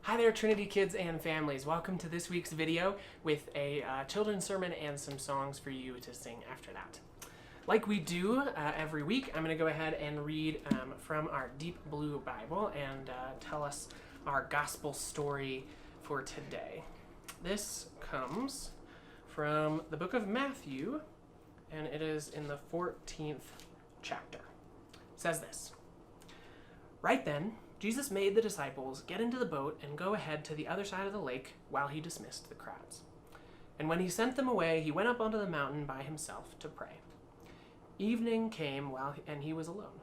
Hi there, Trinity kids and families. Welcome to this week's video with a children's sermon and some songs for you to sing after that. Like we do every week, I'm going to go ahead and read from our Deep Blue Bible and tell us our gospel story for today. This comes from the book of Matthew, and it is in the 14th chapter. It says this: Right then, Jesus made the disciples get into the boat and go ahead to the other side of the lake while he dismissed the crowds. And when he sent them away, he went up onto the mountain by himself to pray. Evening came and he was alone.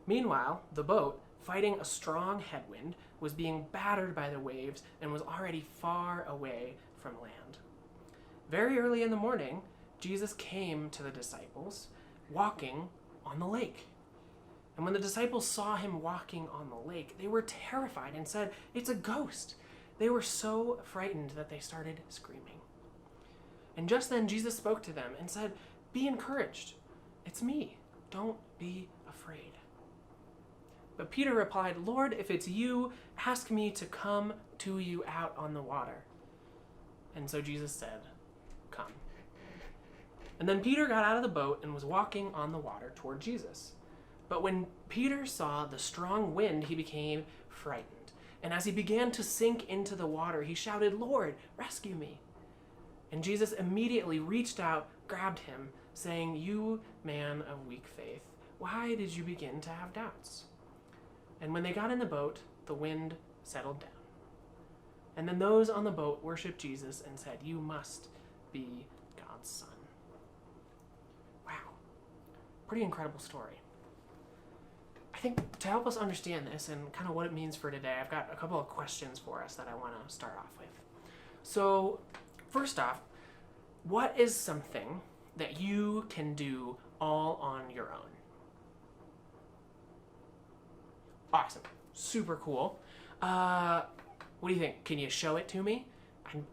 Meanwhile, the boat, fighting a strong headwind, was being battered by the waves and was already far away from land. Very early in the morning, Jesus came to the disciples, walking on the lake. And when the disciples saw him walking on the lake, they were terrified and said, "It's a ghost." They were so frightened that they started screaming. And just then Jesus spoke to them and said, "Be encouraged. It's me. Don't be afraid." But Peter replied, "Lord, if it's you, ask me to come to you out on the water." And so Jesus said, "Come." And then Peter got out of the boat and was walking on the water toward Jesus. But when Peter saw the strong wind, he became frightened. And as he began to sink into the water, he shouted, "Lord, rescue me." And Jesus immediately reached out, grabbed him, saying, "You man of weak faith, why did you begin to have doubts?" And when they got in the boat, the wind settled down. And then those on the boat worshiped Jesus and said, "You must be God's son." Wow. Pretty incredible story. I think to help us understand this and kind of what it means for today, I've got a couple of questions for us that I want to start off with. So, first off, what is something that you can do all on your own? Awesome. Super cool. What do you think? Can you show it to me?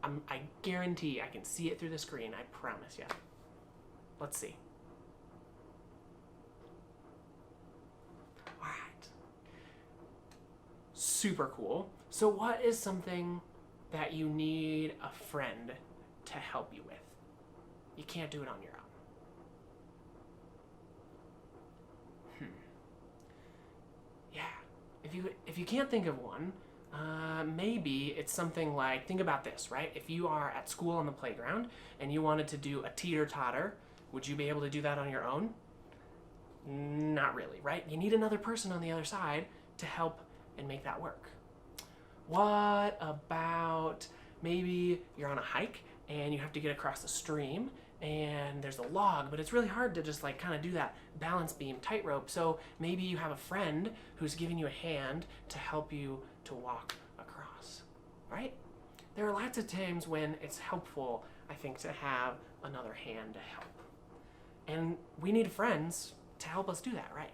I guarantee I can see it through the screen. I promise you. Let's see. Super cool. So what is something that you need a friend to help you with? You can't do it on your own. Yeah. If you can't think of one, maybe it's something like, think about this, right? If you are at school on the playground and you wanted to do a teeter-totter, would you be able to do that on your own? Not really, right? You need another person on the other side to help and make that work. What about maybe you're on a hike and you have to get across a stream and there's a log, but it's really hard to just like kind of do that balance beam tightrope. So maybe you have a friend who's giving you a hand to help you to walk across, right? There are lots of times when it's helpful, I think, to have another hand to help. And we need friends to help us do that, right?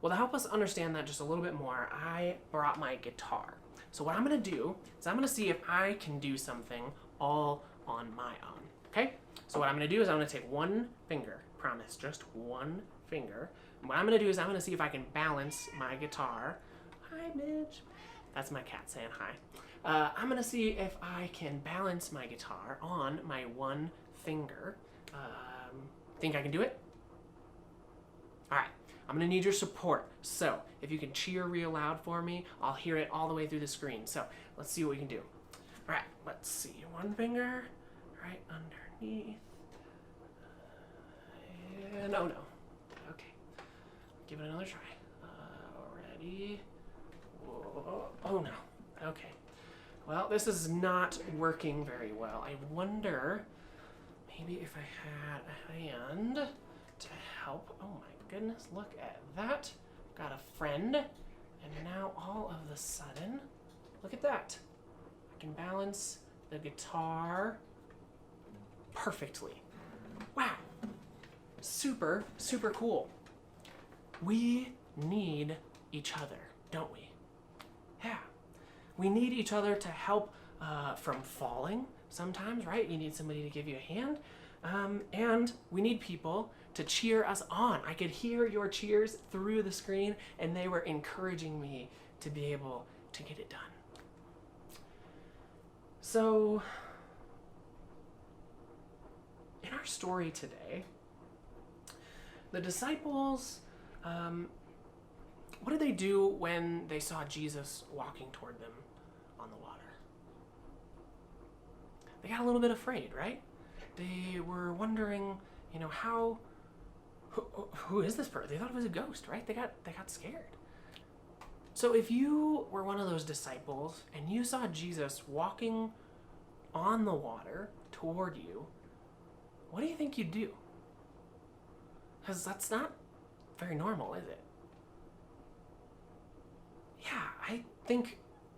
Well, to help us understand that just a little bit more, I brought my guitar. So what I'm going to do is I'm going to see if I can do something all on my own, okay? So what I'm going to do is I'm going to take one finger, promise, just one finger. And what I'm going to do is I'm going to see if I can balance my guitar. Hi, Midge. That's my cat saying hi. I'm going to see if I can balance my guitar on my one finger. Think I can do it? All right. I'm going to need your support. So if you can cheer real loud for me, I'll hear it all the way through the screen. So let's see what we can do. All right, let's see. One finger right underneath. And oh no. Okay. Give it another try. Ready? Whoa. Oh no. Okay. Well, this is not working very well. I wonder maybe if I had a hand to help. Oh my goodness, look at that. Got a friend, and now all of a sudden, look at that. I can balance the guitar perfectly. Wow. Super, super cool. We need each other, don't we? Yeah. We need each other to help from falling sometimes, right? You need somebody to give you a hand. And we need people to cheer us on. I could hear your cheers through the screen, and they were encouraging me to be able to get it done. So, in our story today, the disciples, what did they do when they saw Jesus walking toward them on the water? They got a little bit afraid, right? They were wondering, who is this person? They thought it was a ghost, right? They got scared. So if you were one of those disciples and you saw Jesus walking on the water toward you, what do you think you'd do? Because that's not very normal, is it? Yeah,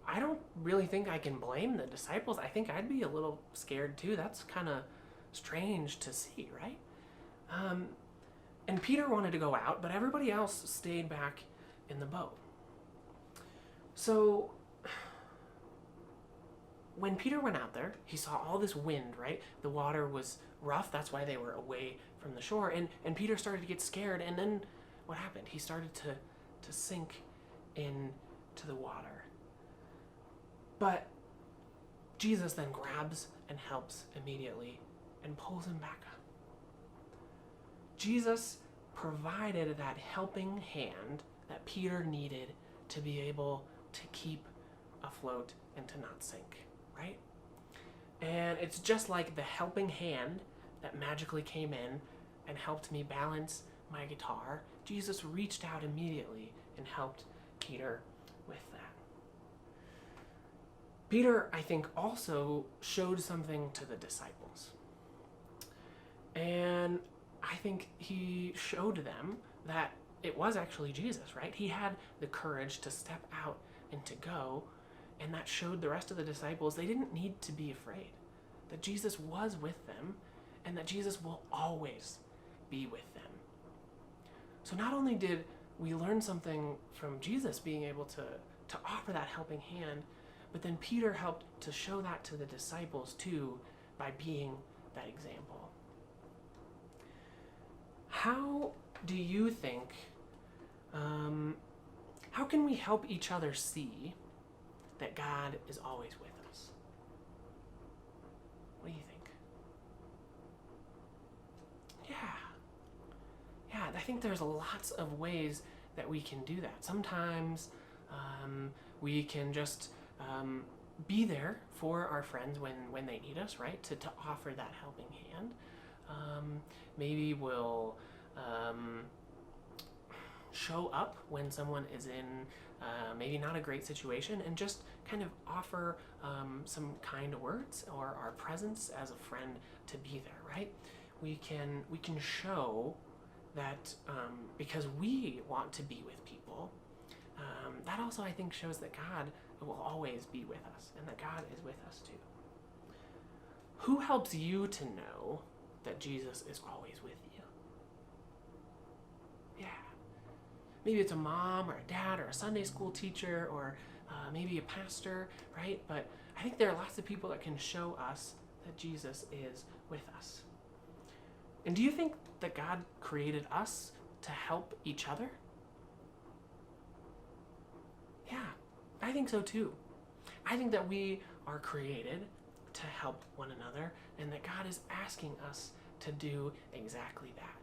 I don't really think I can blame the disciples. I think I'd be a little scared too. That's kind of strange to see, right? And Peter wanted to go out, but everybody else stayed back in the boat. So when Peter went out there, he saw all this wind, right? The water was rough. That's why they were away from the shore. And Peter started to get scared. And then what happened? He started to sink into the water. But Jesus then grabs and helps immediately and pulls him back up. Jesus provided that helping hand that Peter needed to be able to keep afloat and to not sink, right? And it's just like the helping hand that magically came in and helped me balance my guitar. Jesus reached out immediately and helped Peter with that. Peter, I think, also showed something to the disciples. And I think he showed them that it was actually Jesus, right? He had the courage to step out and to go, and that showed the rest of the disciples they didn't need to be afraid, that Jesus was with them, and that Jesus will always be with them. So not only did we learn something from Jesus being able to offer that helping hand, but then Peter helped to show that to the disciples too by being that example. How do you think, how can we help each other see that God is always with us? What do you think? Yeah, I think there's lots of ways that we can do that. Sometimes we can just be there for our friends when they need us, right? To offer that helping hand. Maybe we'll show up when someone is in maybe not a great situation and just kind of offer some kind words or our presence as a friend to be there, right? We can show that because we want to be with people, that also I think shows that God will always be with us and that God is with us too. Who helps you to know that Jesus is always with you? Yeah. Maybe it's a mom or a dad or a Sunday school teacher or maybe a pastor, right? But I think there are lots of people that can show us that Jesus is with us. And do you think that God created us to help each other? Yeah, I think so too. I think that we are created to help one another and that God is asking us to do exactly that.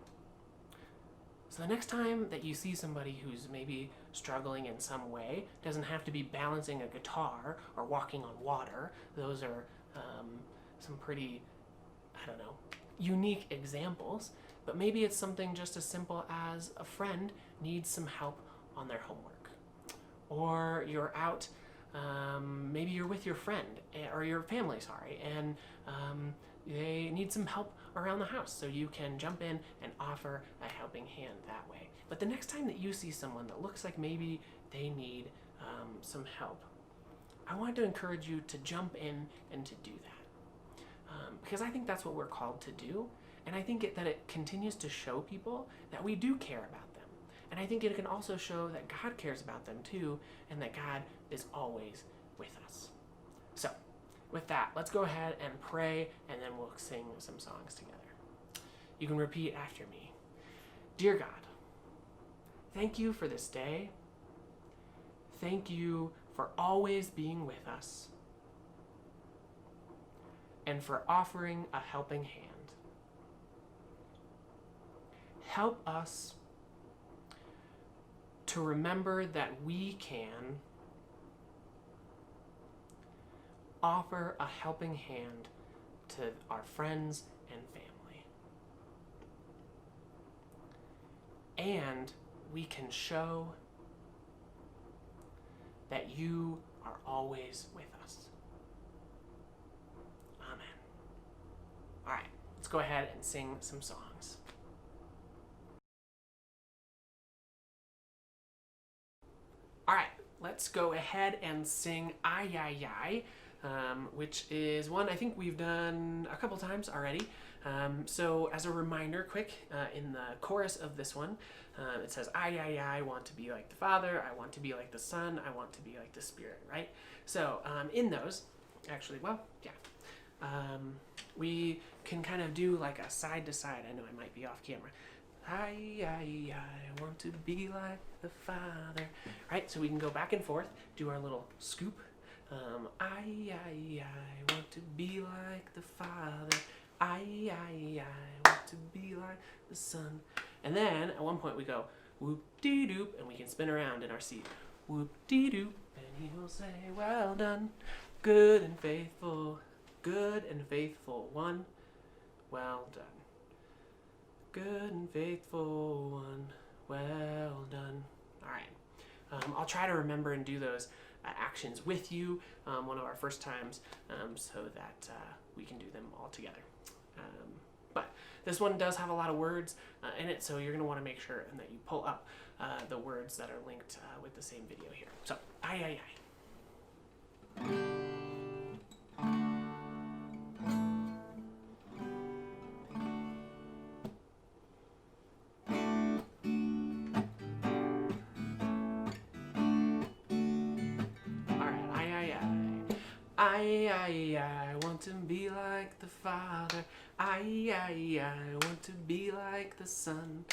So the next time that you see somebody who's maybe struggling in some way, doesn't have to be balancing a guitar or walking on water. Those are some pretty, unique examples. But maybe it's something just as simple as a friend needs some help on their homework. Or you're out, maybe you're with your friend or your family, and they need some help around the house, so you can jump in and offer a helping hand that way. But the next time that you see someone that looks like maybe they need some help, I want to encourage you to jump in and to do that. Because I think that's what we're called to do, and I think that it continues to show people that we do care about them. And I think it can also show that God cares about them too, and that God is always with us. So, with that, let's go ahead and pray, and then we'll sing some songs together. You can repeat after me. Dear God, thank you for this day. Thank you for always being with us, and for offering a helping hand. Help us to remember that we can offer a helping hand to our friends and family. And we can show that you are always with us. Amen. All right, let's go ahead and sing some songs. All right, let's go ahead and sing Ay, Ay, Ay, which is one I think we've done a couple times already. So as a reminder, quick, in the chorus of this one, it says, Ay, ay, ay, I want to be like the Father, I want to be like the Son, I want to be like the Spirit, right? So in those, actually, well, yeah, we can kind of do like a side to side. I know I might be off camera. Ay, ay, I want to be like the Father. Right, so we can go back and forth, do our little scoop. Ay, ay, I want to be like the Father. Ay, ay, I want to be like the Son. And then at one point we go whoop-dee-doop, and we can spin around in our seat. Whoop-dee-doop, and he will say, well done, good and faithful one. Well done. Good and faithful one, well done. All right, I'll try to remember and do those actions with you one of our first times so that we can do them all together. But this one does have a lot of words in it, so you're going to want to make sure that you pull up the words that are linked with the same video here. So, ay, ay, ay. Ay, ay, I want to be like the Father. Ay, ay, I want to be like the Son.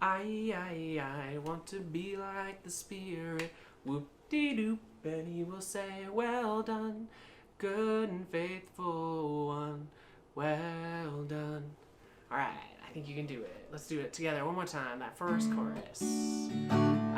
Ay, ay, I want to be like the Spirit. Whoop-dee-doop, and he will say, well done, good and faithful one. Well done. All right, I think you can do it. Let's do it together one more time, that first chorus.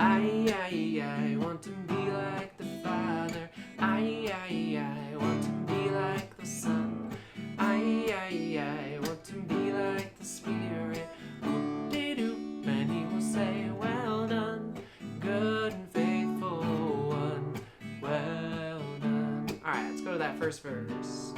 Ay, ay, I want to be like the Father. Ay, ay, I want to be like the Son. Ay, ay, I want to be like the Spirit. Whoop-dee-doop, and he will say, well done, good and faithful one. Well done. All right, let's go to that first verse.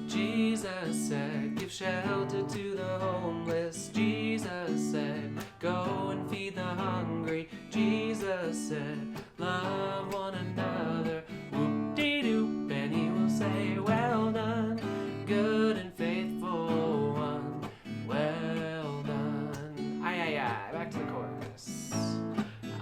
Jesus said, give shelter to the homeless. Jesus said, go and feed the hungry. Jesus said, love one another. Whoop-dee-doop, and he will say, well done, good and faithful one. Well done. Ay, ay, ay. Back to the chorus.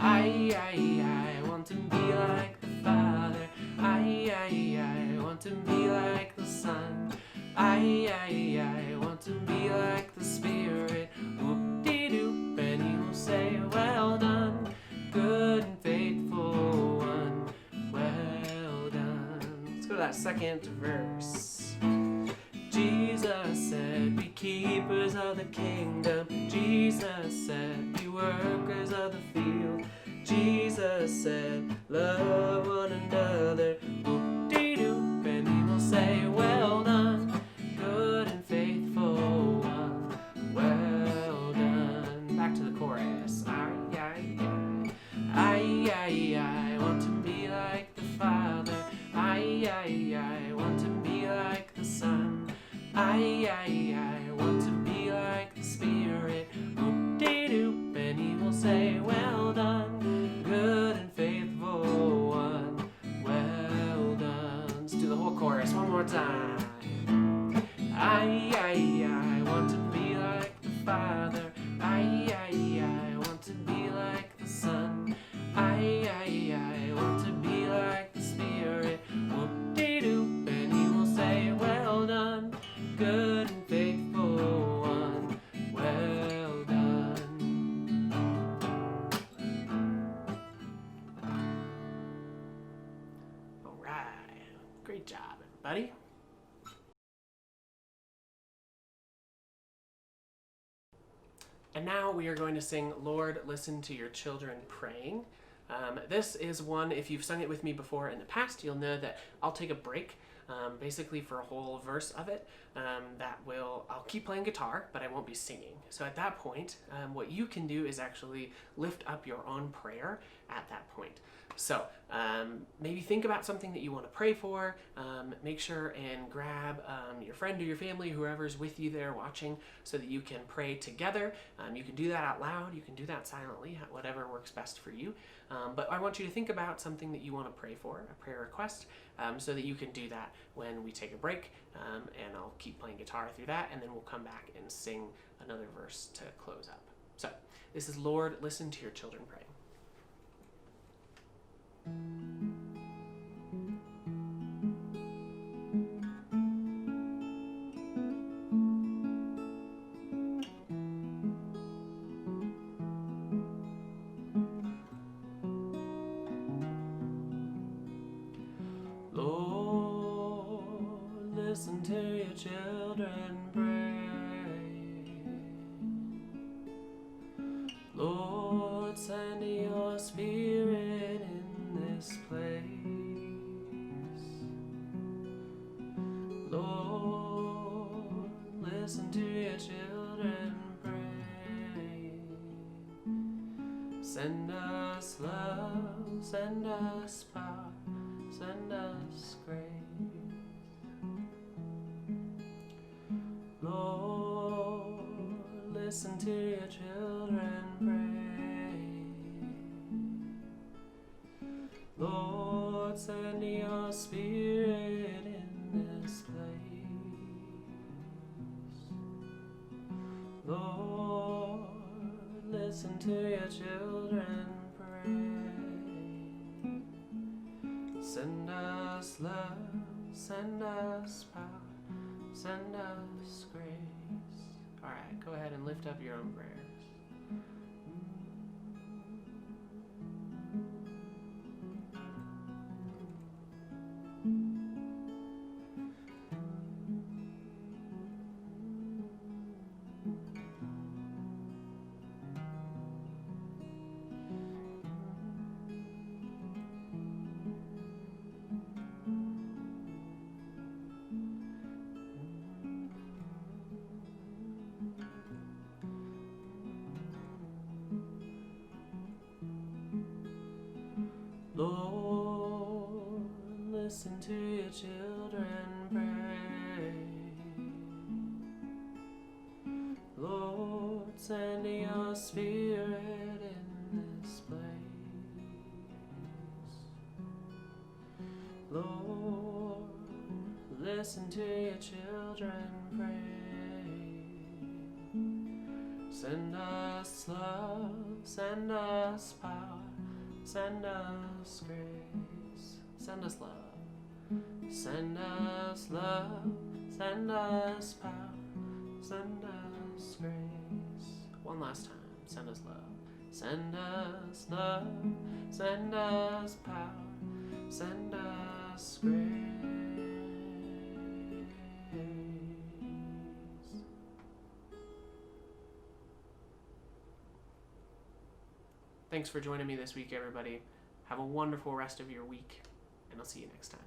Ay, ay, I want to be like the Father. Ay, ay, I want to be like the Son. Ay, ay, I want to be like the Spirit. Whoop-dee-doop, and he will say, well done, good and faithful one. Well done. Let's go to that second verse. Jesus said, be keepers of the kingdom. Jesus said, be workers of the field. Jesus said, love one another. Whoop-dee-doop, and he will say, well done, good and faithful one. Well done. Back to the chorus. Ay, ay, ay. Ay, ay, I want to be like the Father. Ay, ay, I want to be like the Son. Ay, ay, I want to be like the Spirit. Whoop-dee-doop, and he will say, well done, good and faithful one. Well done. Let's do the whole chorus one more time. Ay, ay, I want to be like the Father. Ay, ay, I want to be like the Son. Ay, ay, I want to be like the Spirit. Whoop-dee-doop, and he will say, well done, good and faithful one. Well done. job, everybody. And now we are going to sing Lord, Listen to Your Children Praying. This is one, if you've sung it with me before in the past, you'll know that I'll take a break, basically for a whole verse of it. I'll keep playing guitar, but I won't be singing. So at that point, what you can do is actually lift up your own prayer at that point. So maybe think about something that you want to pray for. Make sure and grab your friend or your family, whoever's with you there watching, so that you can pray together. You can do that out loud. You can do that silently, whatever works best for you. But I want you to think about something that you want to pray for, a prayer request, so that you can do that when we take a break. And I'll keep playing guitar through that, and then we'll come back and sing another verse to close up. So this is Lord, Listen to Your Children Praying. Lord, listen to your children pray. Lord, send your Spirit in this place. Lord, listen to your children pray. Send us love, send us power, send us grace. Lord, listen to your children pray. Lord, send your Spirit in this place. Lord, listen to your children pray. Send us love, send us power, send us grace. All right, go ahead and lift up your own prayers. Lord, listen to your children pray. Lord, send your Spirit in this place. Lord, listen to your children pray. Send us love, send us power, send us grace. Send us love. Send us love. Send us power. Send us grace. One last time. Send us love. Send us love. Send us power. Send us grace. Thanks for joining me this week, everybody. Have a wonderful rest of your week, and I'll see you next time.